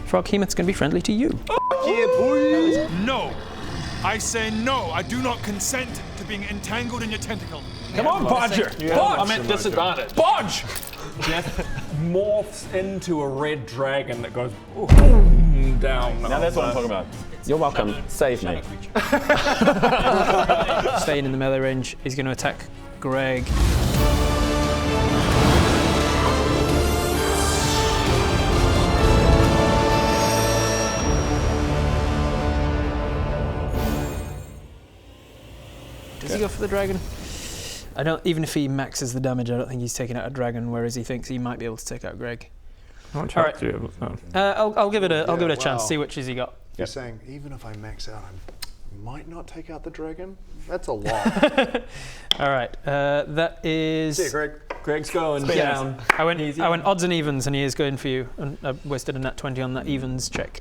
Froghemoth's going to be friendly to you. Yeah, boy. No! I say no. I do not consent to being entangled in your tentacle. Come on, Bodger! I meant disadvantage. Bodge! Jeff morphs into a red dragon that goes boom down. Now that's what I'm talking about. You're welcome. Save me. Staying in the melee range, he's going to attack Greg. Does he go for the dragon? I don't. Even if he maxes the damage, I don't think he's taking out a dragon. Whereas he thinks he might be able to take out Greg. How much health do you have? I'll give it a chance. See which is he got. You're saying even if I max out, I might not take out the dragon? That's a lot. All right. That is. See you, Greg. Greg's going down. I went odds and evens, and he is going for you. And I wasted a nat 20 on that evens check.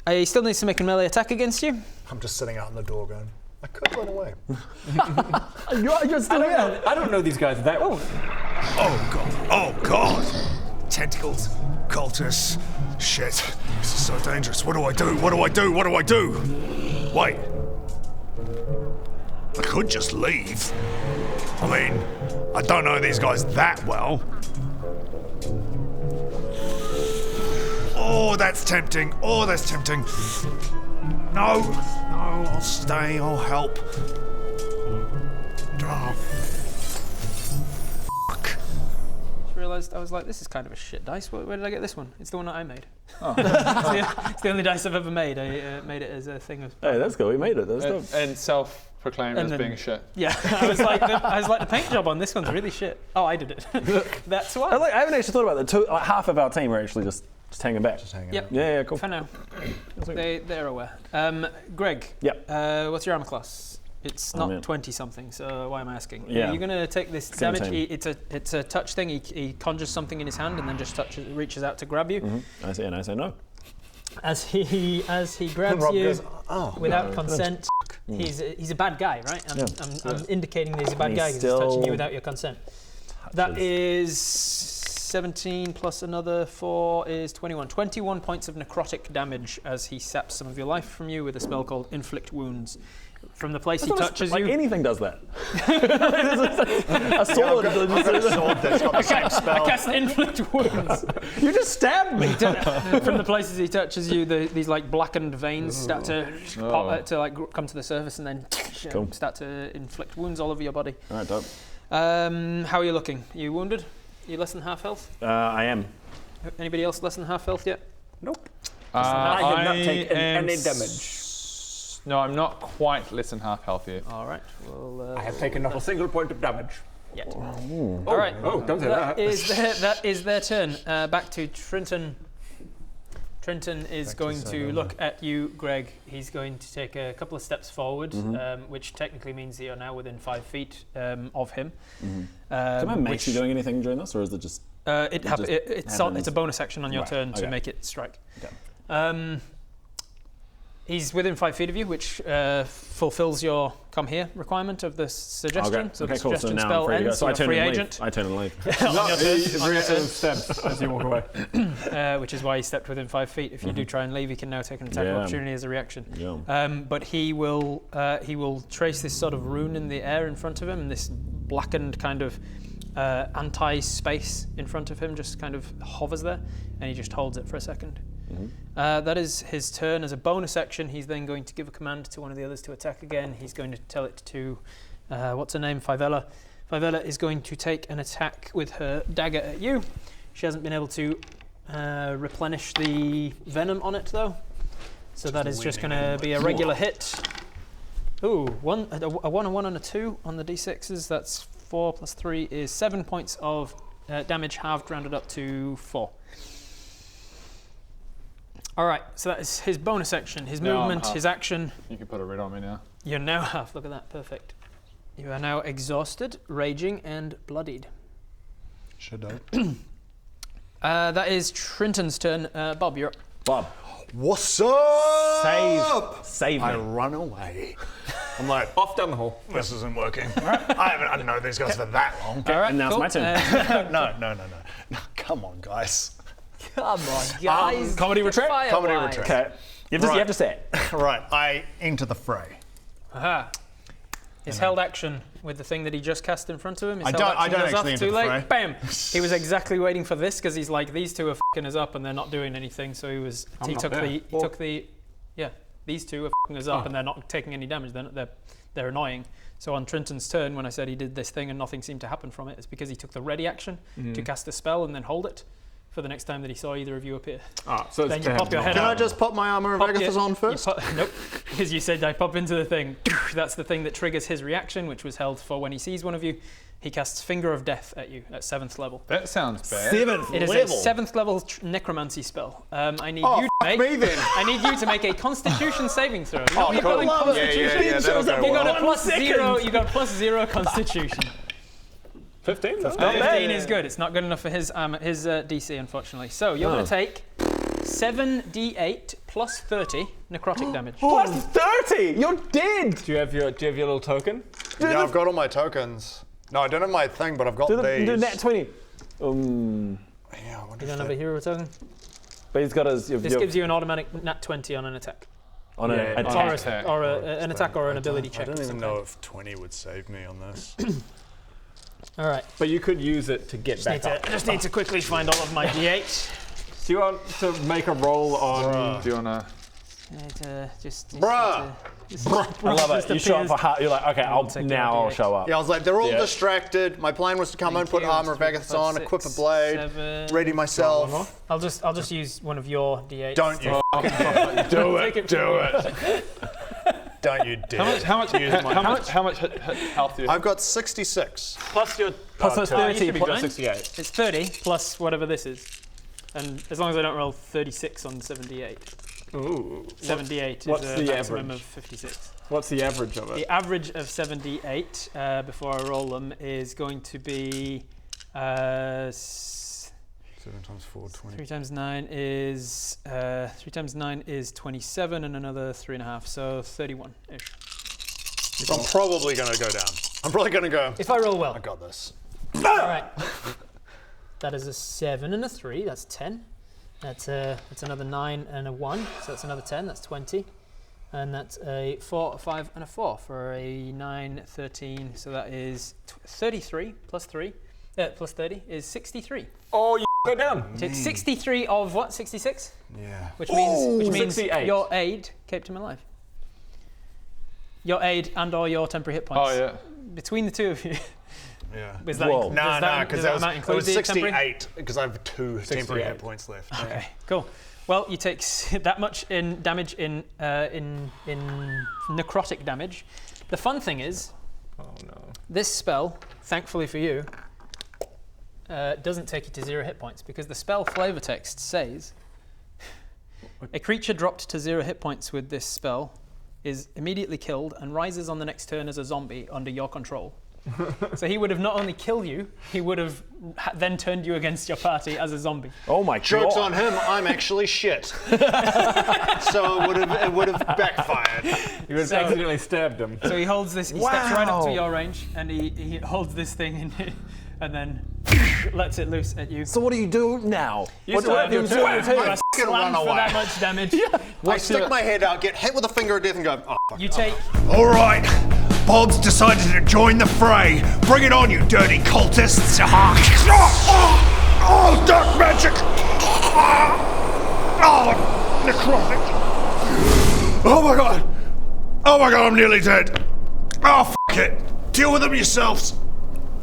He still needs to make a melee attack against you. I'm just sitting out in the door going, I could run away. You're still here. I don't know these guys that well. Oh god. Oh god. Tentacles. Cultists. Shit. This is so dangerous. What do I do? What do I do? What do I do? Wait. I could just leave. I mean, I don't know these guys that well. Oh, that's tempting. Oh, that's tempting. No, I'll stay. I'll help. Oh, fuck. Just realised I was like, this is kind of a shit dice. Where did I get this one? It's the one that I made. Oh. It's the only dice I've ever made. I made it as a thing of. Hey, that's cool. We made it. That's dope. And self-proclaimed as being shit. Yeah, I was like, the paint job on this one's really shit. Oh, I did it. That's why. I haven't actually thought about that. Half of our team are actually just hanging back. Yep. Yeah, cool. For now. They're aware. Greg. Yep. What's your armor class? It's not 20 something, so why am I asking? Yeah. Are you going to take this damage? It's a touch thing. He conjures something in his hand and then just reaches out to grab you. Mm-hmm. I say no. As he grabs Rob you goes, without consent, he's a bad guy, right? I'm indicating that he's a bad guy because he's touching you without your consent. That is 17 plus another 4 is 21. 21 points of necrotic damage as he saps some of your life from you with a spell called Inflict Wounds. From the place he touches you. Anything does that. A sword. A sword that's got the same spell. I cast Inflict Wounds. You just stabbed me. From the places he touches you, these like blackened veins start to come to the surface and then start to inflict wounds all over your body. All right, dope. How are you looking? Are you wounded? Are you less than half health? I am. Anybody else less than half health yet? Nope. I did not take any damage. No, I'm not quite less than half health yet. All right. Well, I have taken not a single point of damage. Yet. All right. Oh, don't say that. That is their turn. Back to Trenton. Trenton is going to look at you, Greg. He's going to take a couple of steps forward, which technically means that you're now within 5 feet of him. Am I actually doing anything during this, or is it just? It's a bonus action on your turn to make it strike. Okay. He's within 5 feet of you, which fulfills your come here requirement of the suggestion. Okay. So the suggestion so now spell I'm free to go. ends, So I you're turn free and agent. leave. I turn and leave. On your turn. Steps as you walk away. Which is why he stepped within 5 feet. If you do try and leave, he can now take an attack of opportunity as a reaction. But he will trace this sort of rune in the air in front of him, and this blackened kind of anti-space in front of him just kind of hovers there, and he just holds it for a second. That is his turn. As a bonus action, he's then going to give a command to one of the others to attack again. He's going to tell it to, what's her name, Fivella. Fivella is going to take an attack with her dagger at you. She hasn't been able to replenish the venom on it, though. So that is just going to be a regular hit. Ooh, a 1, a 1, and a 2 on the d6s. That's 4 plus 3 is 7 points of damage, halved, rounded up to 4. All right, so that is his bonus action, his movement, his action. You can put a red on me now. You're now half. Look at that, perfect. You are now exhausted, raging, and bloodied. Should I? That is Trenton's turn. Bob, you're up. Bob. What's up? Save me. I run away. I'm like, Off down the hall. this isn't working. I haven't known these guys for that long. All right, And now cool. it's my turn. No. Come on, guys. Come on, guys. Comedy retract? Comedy retract. Okay. You have to say it. Right, I enter the fray. Aha. His held action with the thing that he just cast in front of him. His I held don't action goes actually off enter too the late. fray. Bam! He was exactly waiting for this because he's like, these two are f***ing us up and they're not doing anything. So these two are f***ing us up and they're not taking any damage. They're annoying. So on Trenton's turn, when I said he did this thing and nothing seemed to happen from it, it's because he took the ready action to cast a spell and then hold it for the next time that he saw either of you appear. So then you pop your head Can out. I just pop my armor of Agathis on first? Nope, because you said I pop into the thing. That's the thing that triggers his reaction, which was held for when he sees one of you. He casts Finger of Death at you at 7th level. That sounds bad. 7th It is level. a 7th level necromancy spell. I need Oh, you fuck to me then. I need you to make a Constitution saving throw. Oh, You've cool. got a Love it. Constitution. Yeah, that'll go You got well. a plus 0. You got a plus 0 Constitution. 15? 15 is good. It's not good enough for his DC, unfortunately. So you're going to take 7d8 plus 30 necrotic damage. Plus 30! You're dead! Do you have your little token? Yeah, I've got all my tokens. No, I don't have my thing, but I've got these. Do nat 20. Yeah, I wonder You if don't have a hero token? But he's got his... This gives you an automatic nat 20 on an attack. On an Or, attack. an attack or an ability check. I don't of even some know kind. if 20 would save me on this. All right. But you could use it to get back up. Just need to quickly find all of my d8. Do you want to make a roll on... Do you wanna? Bruh! I love it. You show up for heart. You're like, okay, I'll show up. Yeah, I was like, they're all distracted. My plan was to come in, put armor of Agathis on, equip a blade, ready myself. I'll just use one of your d8s. Don't you Do it. Don't you dare. How much health do you have? I've got 66. Plus your... Plus it's 30. You've got Plus 68. It's 30 plus whatever this is. And as long as I don't roll 36 on 78. Ooh. 78 what's is a the maximum average? of 56. What's the average of it? The average of 78 before I roll them is going to be 7 times 4, 20. 3 times 9 is 27 and another 3.5, so 31-ish. I'm probably going to go down. I'm probably going to go, If I roll well. I got this. All right. That is a 7 and a 3. That's 10. That's another 9 and a 1. So that's another 10. That's 20. And that's a 4, a 5, and a 4 for a 9, 13. So that is 33 plus 3. Plus 30 is 63. Oh, you go down. Take 63 of what? 66? Yeah. Which means 68. your aid kept him alive. Your aid and or your temporary hit points. Oh yeah. Between the two of you. Yeah. Was that Whoa. No, because that it was the temporary? 68, because I have 2 temporary hit points left. Okay, cool. Well, you take that much in damage in necrotic damage. The fun thing is, this spell, thankfully for you, doesn't take you to 0 hit points because the spell flavor text says a creature dropped to 0 hit points with this spell is immediately killed and rises on the next turn as a zombie under your control. So he would have not only killed you, he would have then turned you against your party as a zombie. Oh my god. Joke's on him, I'm actually shit. So it would have backfired. You would have accidentally stabbed him. So he holds this, he steps right up to your range and he holds this thing in and then lets it loose at you. So what do you do now? You still have your turn. I fucking run For away. that much damage. I stick my head out, get hit with a finger of death and go, oh, fuck. You take All right, Bob's decided to join the fray. Bring it on, you dirty cultists! Oh, dark magic! Oh, necrotic! Oh my god! Oh my god, I'm nearly dead! Oh, f it! Deal with them yourselves!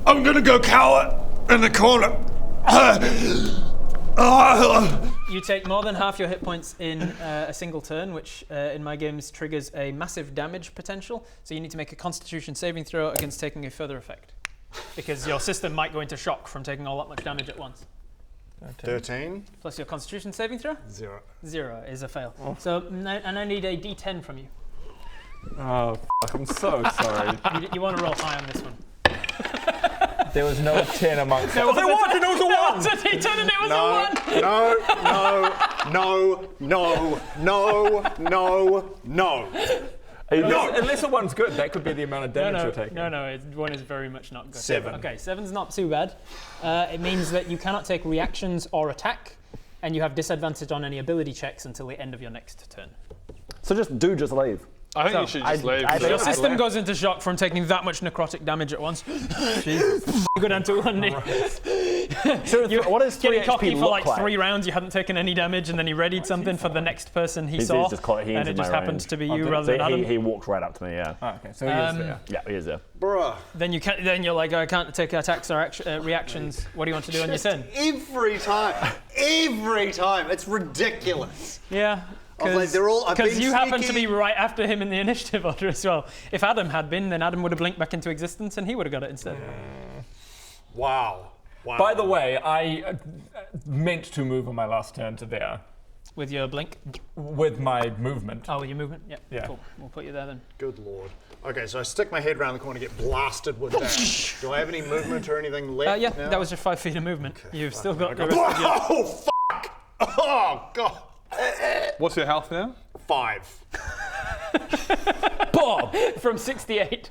I'm gonna go cower in the corner. You take more than half your hit points in a single turn, which in my games triggers a massive damage potential. So you need to make a Constitution saving throw against taking a further effect, because your system might go into shock from taking all that much damage at once. 13? Plus your Constitution saving throw? 0. 0 is a fail. So and I need a D10 from you. Oh, fuck, I'm so sorry. You want to roll high on this one. There was no 10 amongst them. There was a 1 and it was a 1! It was a D10 and it was a 1! Unless a 1's good, that could be the amount of damage you're taking. No, 1 is very much not good. 7. Okay, 7's not too bad. It means that you cannot take reactions or attack. and you have disadvantage on any ability checks until the end of your next turn. So just leave. I think you should just leave. Your system goes into shock from taking that much necrotic damage at once. You go down to 1 So what does 3 getting cocky HP for look like 3 rounds, you hadn't taken any damage, and then he readied something for the next person he saw, and it just happened to be you rather than Adam. He walked right up to me, yeah. Oh, okay, so he is there. Yeah, he is there. Bruh. Then you're like, I can't take attacks or reactions. What do you want to do on your turn? Every time. Every time. It's ridiculous. Yeah. Because you happen to be right after him in the initiative order as well. If Adam had been, then Adam would have blinked back into existence and he would have got it instead. Wow. By the way, I meant to move on my last turn to there. With your blink? With my movement. Oh, your movement? Yeah. Cool. We'll put you there then. Good lord. Okay, so I stick my head around the corner, get blasted with that. Do I have any movement or anything left? Yeah, now? that was just 5 feet of movement. Okay, You've still got the rest of your... Oh, fuck! Oh, God. What's your health now? 5. Bob! From 68.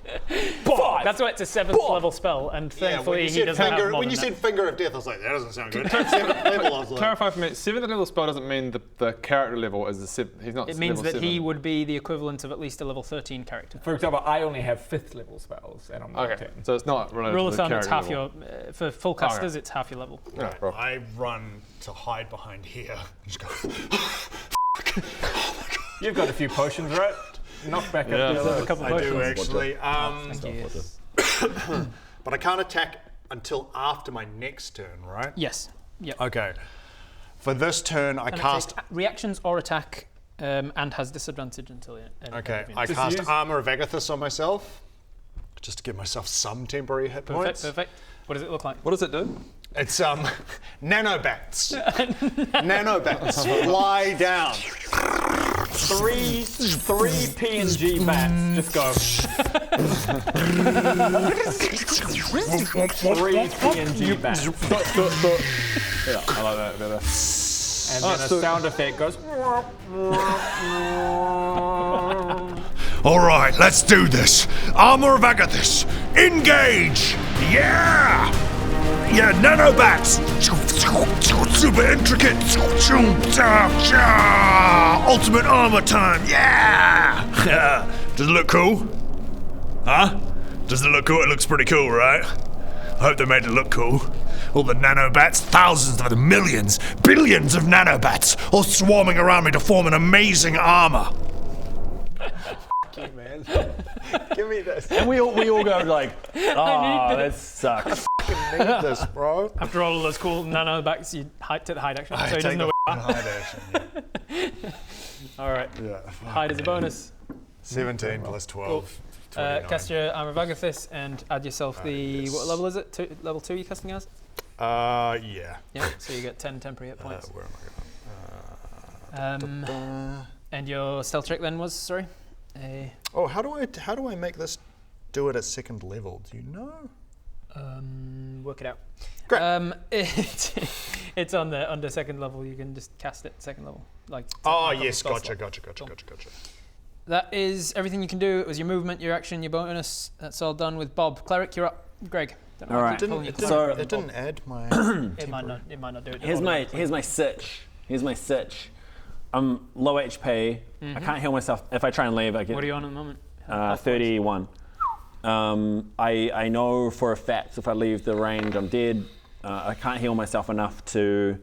Bob! That's why it's a 7th level spell, and thankfully he doesn't have more when you said Finger of Death, I was like, that doesn't sound good. 7th level, I was like... Clarify for me, 7th level spell doesn't mean the character level is he's not. It means that 7. he would be the equivalent of at least a level 13 character. For example, I only have 5th level spells, and I'm Okay, 10. so it's not related Rule to of the thumb, it's character half level. your... for full casters, it's half your level. Right, I run to hide behind here. Just go... You've got a few potions, right? Knock back Yeah. up. A couple I potions. do, actually. Yes. But I can't attack until after my next turn, right? Yes. Yep. Okay. For this turn, I And it cast... takes reactions or attack, and has disadvantage until the end. Okay, of I your cast Armor of Agathis on myself, just to give myself some temporary hit points. Perfect. What does it look like? What does it do? It's nanobats. Nanobats fly down. 3 PNG bats. Just go. 3 PNG bats. Yeah, I like that better. And then a sound effect goes. All right, let's do this. Armor of Agathis, engage! Yeah! Yeah, nanobats! Super intricate! Ultimate armor time! Yeah! Does it look cool? Huh? Does it look cool? It looks pretty cool, right? I hope they made it look cool. All the nanobats, thousands of them, millions, billions of nanobats, all swarming around me to form an amazing armor. Man. Give me this. And we all go like, oh, that sucks. I need this, bro. After all of those cool nanobats, you take the hide action, so he doesn't know where you are. Hide action. All right. Yeah. Hide is a bonus. 17 plus 12. Cast your Armor of Agathis and add yourself the... What level is it? Level 2 you're casting as? Yeah. Yeah, so you get 10 temporary hit points. Where am I going? And your stealth check then was, sorry? Oh, how do I make this do it at 2nd level? Do you know? Work it out. Great. It's on the under 2nd level. You can just cast it 2nd level. Oh yes, gotcha. That is everything you can do. It was your movement, your action, your bonus. That's all done with Bob. Cleric, you're up. Greg. All right. It didn't add my. It might not do it. Here's my sitch. I'm low HP. I can't heal myself. If I try and leave, I get. What are you on at the moment? 31. I know for a fact if I leave the range, I'm dead. I can't heal myself enough to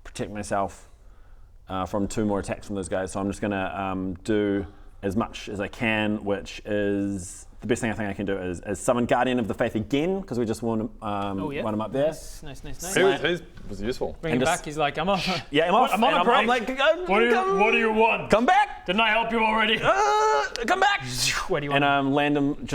protect myself from 2 more attacks from those guys. So I'm just gonna do as much as I can, which is the best thing I think I can do is summon Guardian of the Faith again, because we just want him up there. Nice. He was useful. Bring him back. He's like, I'm off. Yeah, I'm off. I'm on a break. I'm like, What do you want? Come back! Didn't I help you already? Come back! Where do you want? And land him.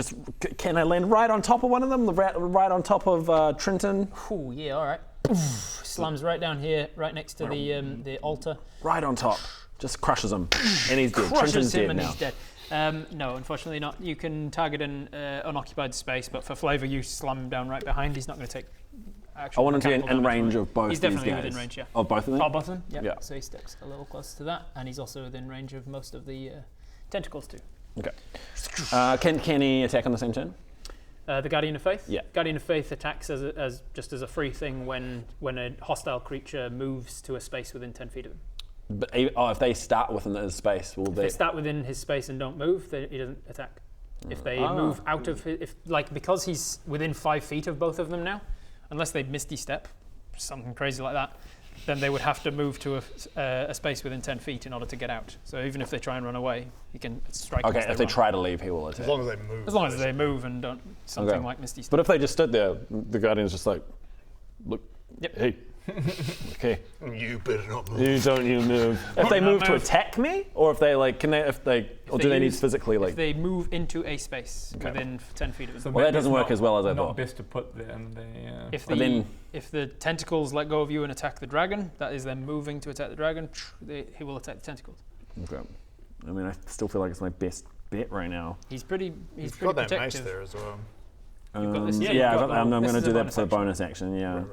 Can I land right on top of one of them? Right on top of Trenton. Ooh, yeah, all right. Slams right down here, right next to the altar. Right on top. Just crushes him, and he's dead. Crushes Trenton's him dead and now. he's dead. No, unfortunately not. You can target an unoccupied space, but for flavour, you slam him down right behind. He's not going to take action. I want him to be in range of both He's these definitely guys. within range, yeah. Of both of them? Oh, both of them? Yeah. So he sticks a little closer to that, and he's also within range of most of the tentacles too. Okay. Can he attack on the same turn? The Guardian of Faith? Yeah. Guardian of Faith attacks as just as a free thing when a hostile creature moves to a space within 10 feet of them. But, if they start within his space, will If they start within his space and don't move, he doesn't attack. If they move out of his, because he's within 5 feet of both of them now, unless they Misty Step, something crazy like that, then they would have to move to a space within 10 feet in order to get out. So even if they try and run away, he can strike. Okay, if they try to leave, he will attack. As long as they move. As long as they move and don't something like Misty Step. But if they just stood there, the Guardian's just like, look, hey. Okay. You better not move. You move. If they move to attack me, or if they do they need physically If they move into a space within 10 feet of them. So well, that doesn't work as well as I thought. Not best to put them there. If the tentacles let go of you and attack the dragon, that is them moving to attack the dragon. He will attack the tentacles. Okay. I mean, I still feel like it's my best bet right now. He's pretty You've pretty got that mace protective. there as well. You've got this- I'm going this to is do a that for the bonus bonus action. Yeah.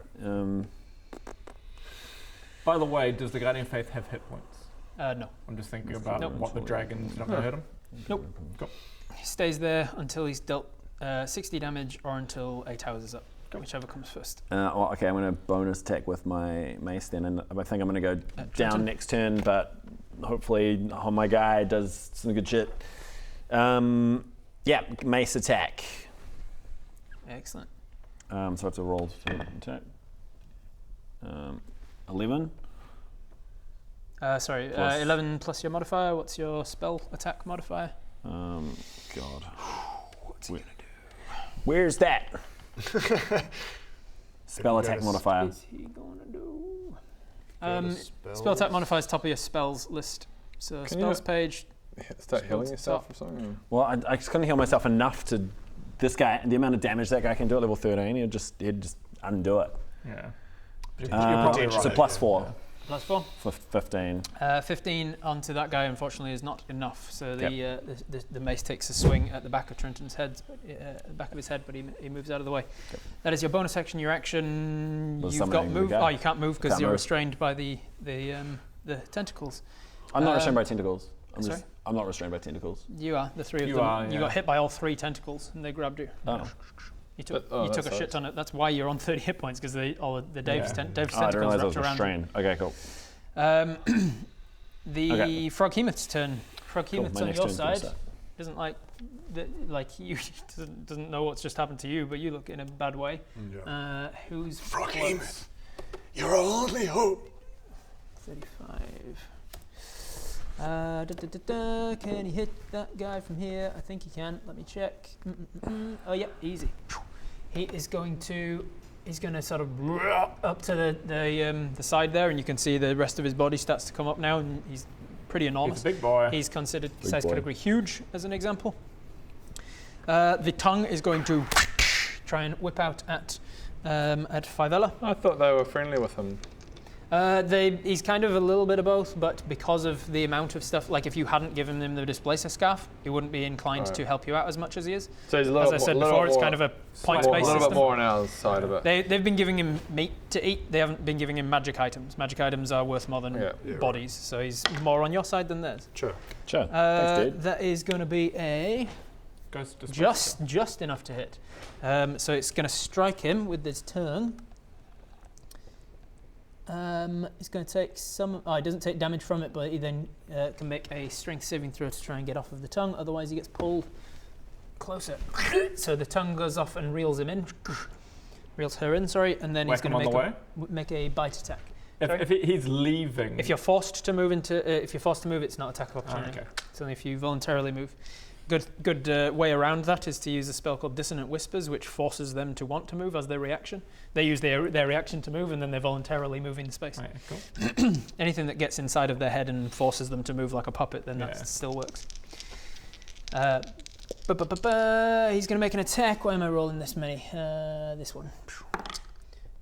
By the way, does the Guardian of Faith have hit points? No. I'm just thinking about what the dragon's not going to hit him. Nope. Cool. He stays there until he's dealt 60 damage or until a towers is up, whichever comes first. Okay, I'm going to bonus attack with my mace then, and I think I'm going to go down turn? next turn, but hopefully my guy does some good shit. Mace attack. Excellent. So I have to roll to attack. 11. 11 plus your modifier. What's your spell attack modifier? God. What's he gonna do? Where's that? Spell attack modifier. What's he gonna do? Spell attack modifier is top of your spells list. So spells page. Start healing yourself or something? Well, I just couldn't heal myself enough to this guy. The amount of damage that guy can do at level 13, he'd just undo it. Yeah. So plus 4. Yeah. Plus 4? For 15. 15 onto that guy, unfortunately, is not enough. So the mace takes a swing at the back of Trenton's head, the back of his head, but he moves out of the way. Okay. That is your bonus action. Your action, you've got move. You can't move because you're restrained by the tentacles. I'm not restrained by tentacles. Sorry? I'm not restrained by tentacles. You are. The three of them. You got hit by all 3 tentacles, and they grabbed you. Oh. You took a shit ton of. That's why you're on 30 hit points, because Dave's tentacles I didn't realize I was wrapped around restrained. Okay, cool. Froghemoth's turn. Froghemoth's on your side. Doesn't doesn't know what's just happened to you, but you look in a bad way. Yeah. Who's Froghemoth? Your only hope. 35. Can he hit that guy from here? I think he can. Let me check. Oh, yeah, easy. He is going to. He's going to sort of up to the side there, and you can see the rest of his body starts to come up now. And he's pretty enormous. He's a big boy. He's considered size category huge, as an example. The tongue is going to try and whip out at Fivella. I thought they were friendly with him. He's kind of a little bit of both, but because of the amount of stuff, like if you hadn't given him the Displacer Scarf, he wouldn't be inclined to help you out as much as he is. So he's as I said before, it's kind of a points-based system. A little bit more on our side of it. They've been giving him meat to eat. They haven't been giving him magic items. Magic items are worth more than bodies, so he's more on your side than theirs. Sure. Thanks, dude. That is going to be a just enough to hit. So it's going to strike him with this tongue. He's going to take some. He doesn't take damage from it, but he then can make a strength saving throw to try and get off of the tongue. Otherwise, he gets pulled closer. So the tongue goes off and reels him in. Reels her in, sorry, and then he's going to make a bite attack. If he's leaving. If you're forced to move it's not attack of opportunity. Okay. It's only if you voluntarily move. Good way around that is to use a spell called Dissonant Whispers, which forces them to want to move as their reaction. They use their reaction to move, and then they voluntarily move into space. Right, cool. Anything that gets inside of their head and forces them to move like a puppet, then that still works. He's going to make an attack. Why am I rolling this many? This one.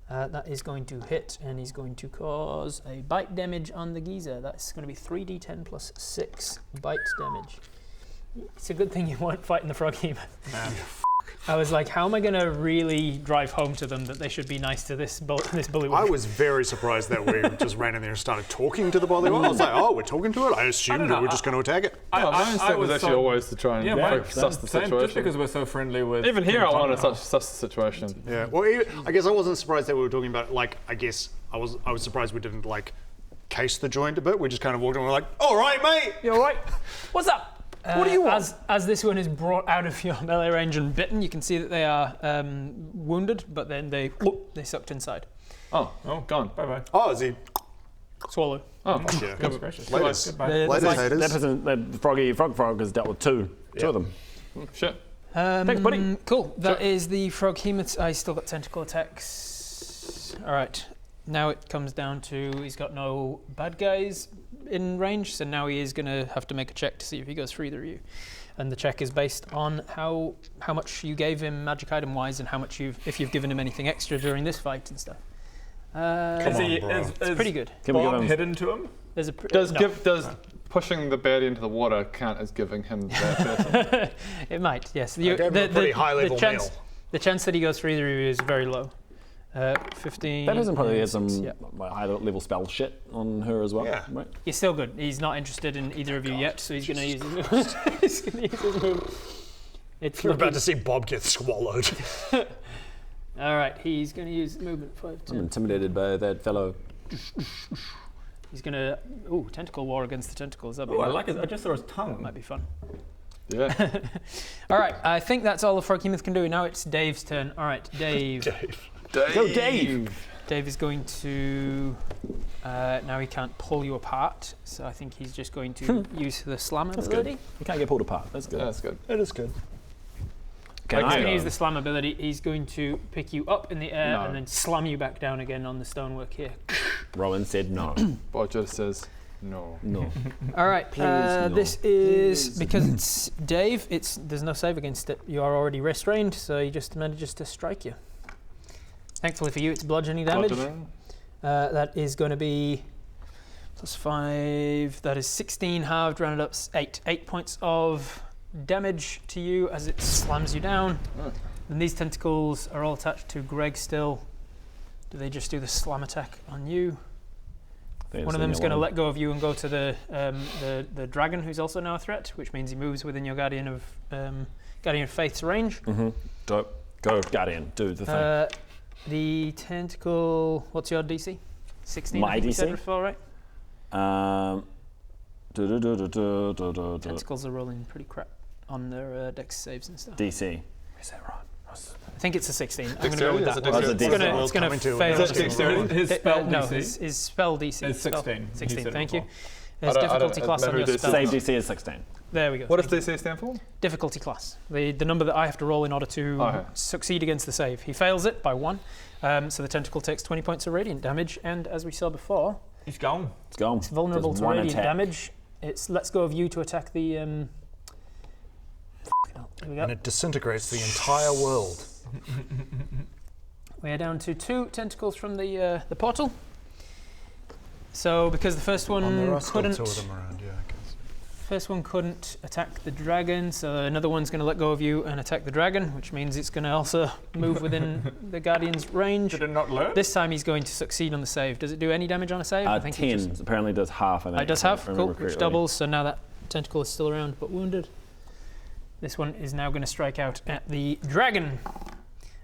That is going to hit, and he's going to cause a bite damage on the geezer. That's going to be 3d10 plus 6 bite damage. It's a good thing you weren't fighting the Froghemoth. I was like, how am I going to really drive home to them that they should be nice to this bullywug? I was very surprised that we just ran in there and started talking to the bullywug. I was like, oh, we're talking to it? I assumed we were just going to attack it. My instinct was actually always to try and suss the situation. Just because we're so friendly with... Even here I wanted to suss the situation. Yeah, well, I guess I wasn't surprised that we were talking about, like, I guess I was surprised we didn't, like, case the joint a bit. We just kind of walked in and we're like, all right, mate. You all right? What's up? What do you want? As this one is brought out of your melee range and bitten, you can see that they are wounded, but then they sucked inside. Oh, gone. Bye-bye. Oh, is he? Swallow. Oh, Yeah. Goodness gracious. Latest. Goodbye. Latest haters. That person, that frog has dealt with two of them. Shit. Thanks, buddy. Cool. That is the frog hemoth. I still got tentacle attacks. All right. Now it comes down to he's got no bad guys in range, so now he is going to have to make a check to see if he goes for either of you. And the check is based on how much you gave him magic item wise and how much if you've given him anything extra during this fight and stuff. Is pretty good. Bomb hidden to him? There's a Does pushing the baddie into the water count as giving him that person? It might, yes. I gave him a pretty high-level meal. The chance that he goes for either of you is very low. 15. That person probably has some yeah. like, high-level spell shit on her as well. Yeah. Right? He's still good. He's not interested in either of you yet, so he's going to use his move. He's going to use his move. You're about to see Bob get swallowed. All right, he's going to use movement 5, 10. I'm intimidated by that fellow. He's going to... Ooh, tentacle war against the tentacles. That'd be Oh, I nice. like it. I just saw his tongue. That might be fun. Yeah. All right, I think that's all the frog hemoth can do. Now it's Dave's turn. All right, Dave. Go, Dave! Dave is going to... now he can't pull you apart, so I think he's just going to use the slam ability. You can't get pulled apart. That's good. That's good. That is good. Can He's I going to use the slam ability. He's going to pick you up in the air No. and then slam you back down again on the stonework here. Rowan said no. Bodger says no. No. All right, no. this is because it's Dave. There's no save against it. You are already restrained, so he just manages to strike you. Thankfully for you, it's bludgeoning damage. That is going to be +5. That is 16 halved, rounded up 8. 8 points of damage to you as it slams you down. And these tentacles are all attached to Greg still. Do they just do the slam attack on you? One of them's going to let go of you and go to the dragon, who's also now a threat, which means he moves within your Guardian of Faith's range. Mm-hmm. Go, Guardian. Do the thing. The tentacle. What's your DC? 16. My I think we said DC? before, right? Tentacles are rolling pretty crap on their dex saves and stuff. DC. Is that right? I think it's a 16. I'm going to go with that. It's It's going to fail. Is that dexterity? His spell No, DC his spell DC. is 16. 16, thank you. before. There's difficulty class on your spell. Save DC is 16. There we go. What does DC stand for? Difficulty class. The number that I have to roll in order to succeed against the save. He fails it by 1. So the tentacle takes 20 points of radiant damage, and as we saw before, He's gone. It's gone. it's vulnerable Does to one radiant attack. damage. It's lets go of you to attack the. Here we go. And it disintegrates the entire world. We are down to 2 tentacles from the portal. So because the first one There are still couldn't, 2 of them around, yeah, I guess. first one couldn't attack the dragon, so another one's going to let go of you and attack the dragon, which means it's going to also move within the Guardian's range. Did it not learn? This time he's going to succeed on the save. Does it do any damage on a save? I think he 10 just, apparently does half. I think. it does if I have, cool, remember which correctly. doubles. So now that tentacle is still around but wounded. This one is now going to strike out at the dragon.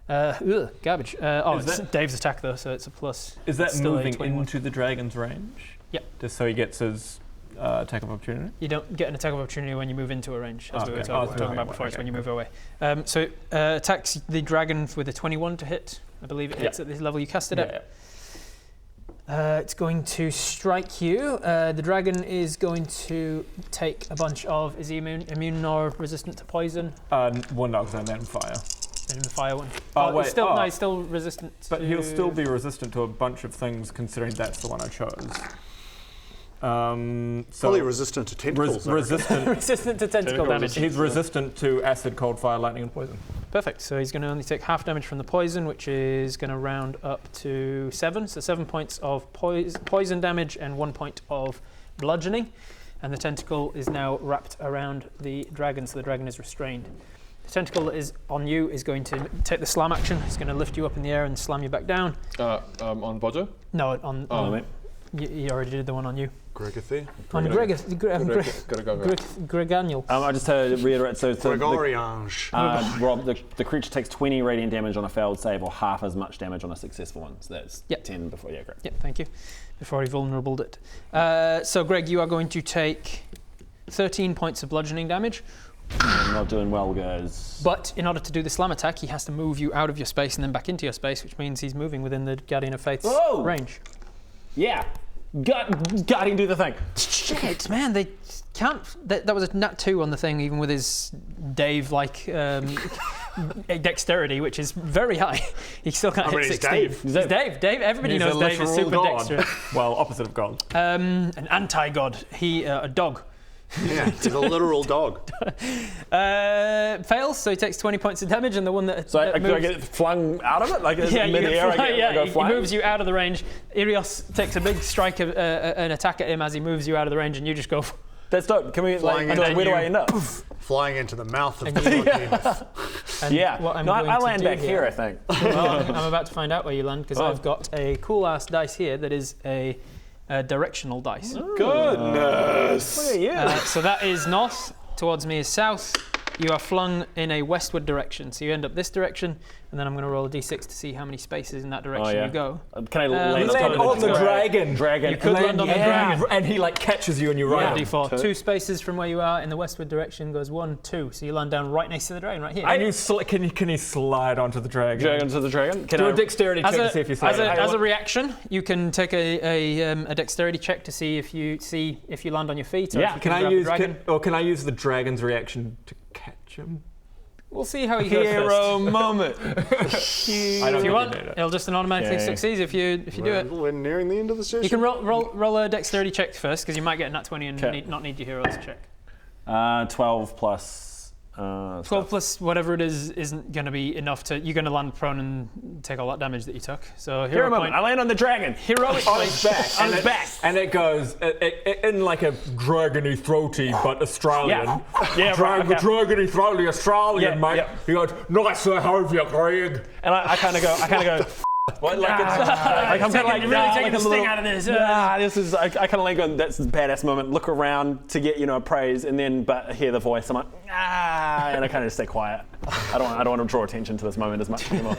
Garbage. It's Dave's attack though, so it's a plus. Is that It's still a moving 21. into the dragon's range? Yep. Just so he gets his attack of opportunity? You don't get an attack of opportunity when you move into a range, as we were Okay. talking about before. It's when you move away. So it attacks the dragon with a 21 to hit. I believe it hits at this level you cast it at. It's going to strike you. The dragon is going to take a bunch of... Is he immune or resistant to poison? One knocks on that in fire. And the fire one. Wait. No, he's still resistant But to... he'll still be resistant to a bunch of things, considering that's the one I chose. Fully resistant to tentacles. Resistant. resistant to tentacle damage. He's resistant to acid, cold, fire, lightning, and poison. Perfect. So he's going to only take half damage from the poison, which is going to round up to 7. So 7 points of poison damage and 1 point of bludgeoning. And the tentacle is now wrapped around the dragon, so the dragon is restrained. The tentacle that is on you is going to take the slam action. It's going to lift you up in the air and slam you back down. On Bodger? No, on you already did the one on you. Gregathy? On Greganiel. I just to reiterate, so Gregoriange. Rob, the creature takes 20 radiant damage on a failed save, or half as much damage on a successful one. So that's 10 before. Yeah, great. Yep, thank you. Before he vulnerabled it. So Greg, you are going to take 13 points of bludgeoning damage. I'm not doing well, guys. But in order to do the slam attack, he has to move you out of your space and then back into your space, which means he's moving within the Guardian of Faith's range. Yeah. Guardian, do the thing. Shit, man, they can't. That was a nat 2 on the thing, even with his Dave-like dexterity, which is very high. He still can't hit 16. He's Dave. Everybody knows Dave is super dexterous. Well, opposite of God. An anti-god. A dog. Yeah, he's a literal dog. Fails, so he takes 20 points of damage, and the one that do I get flung out of it? Like mid-air, I go flying? He moves you out of the range. Irios takes a big strike of an attack at him as he moves you out of the range, and you just go. That's dope. Can we where do I end up? Flying into the mouth of the I land back here, I think. Well, I'm about to find out where you land because I've got a cool ass dice here that is a directional dice. Goodness! Look at you. So that is north, towards me is south. You are flung in a westward direction, so you end up this direction, and then I'm going to roll a d6 to see how many spaces in that direction you go. Can I land on the dragon? You could land on the dragon. And he catches you and you ride. D4. 2 spaces from where you are in the westward direction goes 1, 2. So you land down right next to the dragon, right here. And can he slide onto the dragon? Do a dexterity check to see if you slide. As a reaction, you can take a dexterity check to see if you land on your feet. Or if you can I use the dragon's reaction to catch him? We'll see how he goes Hero moment. If you want, it'll just automatically succeed if you do it. We're nearing the end of the session. You can roll a dexterity check first because you might get a nat 20 and not need your heroes check. 12 plus. 12 plus whatever it is isn't going to be enough to. You're going to land prone and take all that damage that you took. So hero moment. I land on the dragon. Heroic on his back. And it goes in like a dragony throaty but Australian. Dragony throaty Australian, mate. Yeah. He goes, nice to have you, Greg. And I kind of go. What? I'm kind of like, really taking the sting out of this. This is. I kind of like going, that's a badass moment. Look around to get praise, and then but hear the voice. I'm like, and I kind of just stay quiet. I don't want to draw attention to this moment as much anymore.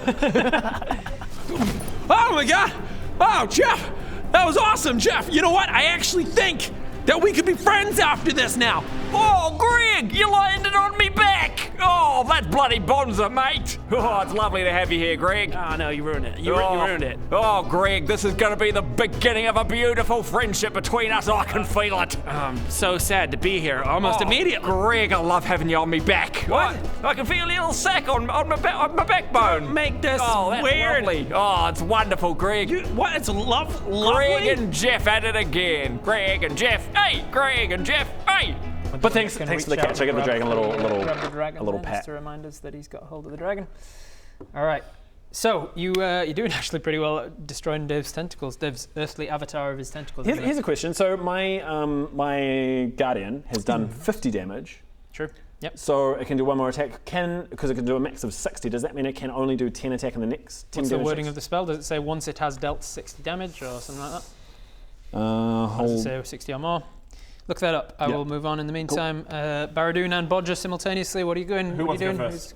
Oh my God! Oh, Jeff, that was awesome, Jeff. You know what? I actually think that we could be friends after this now. Oh, Greg, you landed on me back. Oh, that bloody bonza, mate. Oh, it's lovely to have you here, Greg. Oh, no, you ruined it. You ruined it. Oh, Greg, this is going to be the beginning of a beautiful friendship between us. I can feel it. I'm so sad to be here almost immediately. Greg, I love having you on me back. What? I can feel a little sack on my backbone. Don't make this that's weird. Lovely. Oh, it's wonderful, Greg. What? It's lovely? Greg and Jeff at it again. Greg and Jeff. Hey, Greg and Jeff. Hey. But thanks for the catch. I give the dragon a little pat to remind us that he's got hold of the dragon. All right. So you're doing actually pretty well at destroying Dave's tentacles. Dave's earthly avatar of his tentacles. Here's a question. So my guardian has done 50 damage. True. Yep. So it can do one more attack. Because it can do a max of 60. Does that mean it can only do 10 attack in the next 10 What's the wording checks? of the spell? Does it say once it has dealt 60 damage or something like that? Does it say 60 or more? Look that up. I will move on in the meantime. Cool. Baradoon and Bodger simultaneously. What are you doing? Who wants to go first?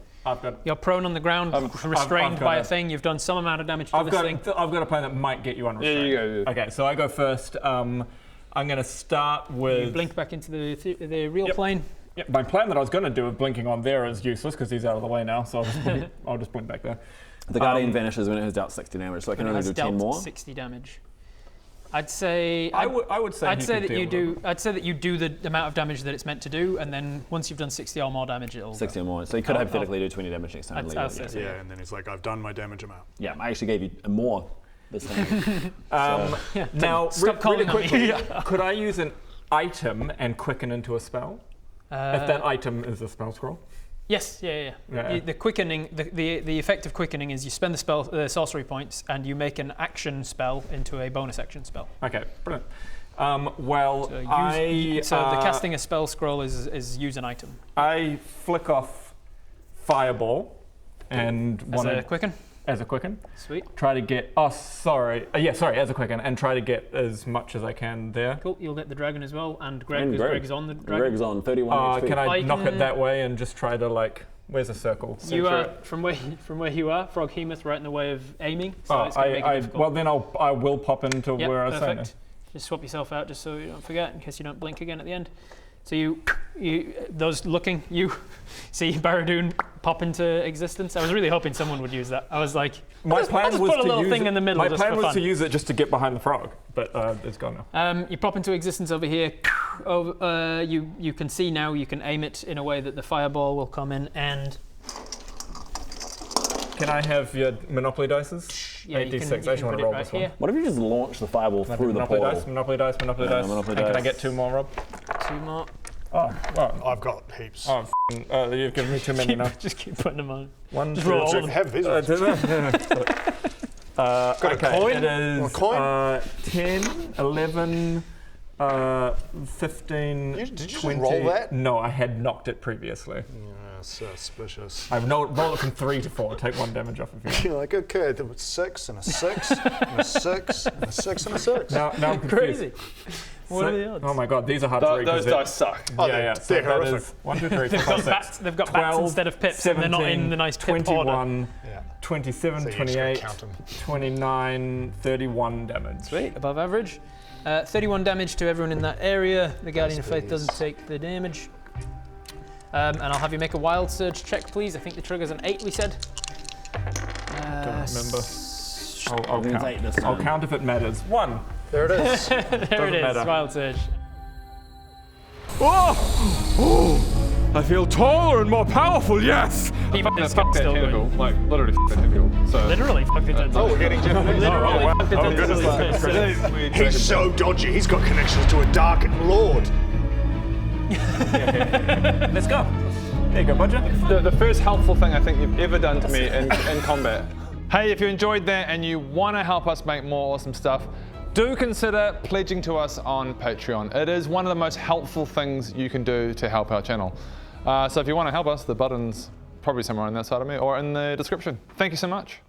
You're prone on the ground, restrained by a thing. You've done some amount of damage to this thing. I've got a plan that might get you unrestrained. Yeah, you go. Okay, so I go first. I'm going to start with... You blink back into the real plane. Yep. My plan that I was going to do of blinking on there is useless because he's out of the way now, so I'll just blink back there. The guardian vanishes when it has dealt 60 damage, so I can only do 10 more. 60 damage. I'd say that you do the amount of damage that it's meant to do, and then once you've done 60 or more damage, it'll 60 or more. So you could hypothetically do 20 damage next time. And then he's like, I've done my damage amount. Yeah, I actually gave you more this time. Now, stop really quickly, could I use an item and quicken into a spell? If that item is a spell scroll? Yes, yeah. The quickening, the effect of quickening is you spend the sorcery points and you make an action spell into a bonus action spell. Okay, brilliant. So the casting a spell scroll is use an item. I flick off fireball and As a quicken. As a quicken. Sweet. Try to get. Oh, sorry. As a quicken, and try to get as much as I can there. Cool. You'll get the dragon as well, and Greg, because Greg's on the dragon. Greg's on 31 HP. Can I knock it that way and just try to like? Where's the circle? You are from where you are. Froghemoth right in the way of aiming. So it's gonna make it difficult. Well, then I will pop into where I was saying. Just swap yourself out, just so you don't forget, in case you don't blink again at the end. So you those looking, you see Barradoon pop into existence. I was really hoping someone would use that. I was like, my plan was put a to little use thing it, in the middle. My just plan for was fun. to use it just to get behind the frog, but it's gone now. You pop into existence over here. You can see now. You can aim it in a way that the fireball will come in and. Can I have your Monopoly dices? Yeah, 8d6. I just want to roll this one. What if you just launch the fireball through the portal? Monopoly dice. Monopoly Can I get 2 more, Rob? 2 more. Oh, well. I've got heaps. Oh, you've given me too many now. Just keep putting them on. Just roll all of them. Heavy, got a coin? It is a coin? 10, 11, 15, Did you just 20. roll that? No, I had knocked it previously. Yeah, suspicious. I've rolled it from 3 to 4. Take 1 damage off if you You're like, okay, there was 6 and a 6 and a 6 and a 6 and a 6. Now I'm confused. Crazy. What are the odds? Oh my god, these are hard to read. Those dice suck. Oh, yeah. So they're that horrific. is 1, 2, 3, 4, They've 5, got 6, bats. They've got 12, bats instead of pips. 17, and they're not in the nice pip 21, Yeah. 27, So you just gotta 28, count 'em. 29, 31 damage. Sweet, above average. 31 damage to everyone in that area. The Guardian of Faith doesn't take the damage. And I'll have you make a wild surge check, please. I think the trigger's an 8, we said. Don't remember. I'll Means count. 8 this I'll time. count if it matters. 1. There it is. There it is, matter. wild surge. Oh, I feel taller and more powerful, yes! He Fuck is that still tentacle. going. Like, literally f*** that tentacle. So, Literally, fuck the tentacle. Oh, we're getting Japanese. Literally, fuck the tentacle. He's so dodgy. He's got connections to a darkened lord. Let's go. There you go, Bodger. the first helpful thing I think you've ever done to me in combat. Hey, if you enjoyed that and you want to help us make more awesome stuff, do consider pledging to us on Patreon. It is one of the most helpful things you can do to help our channel. So if you want to help us, the button's probably somewhere on that side of me or in the description. Thank you so much.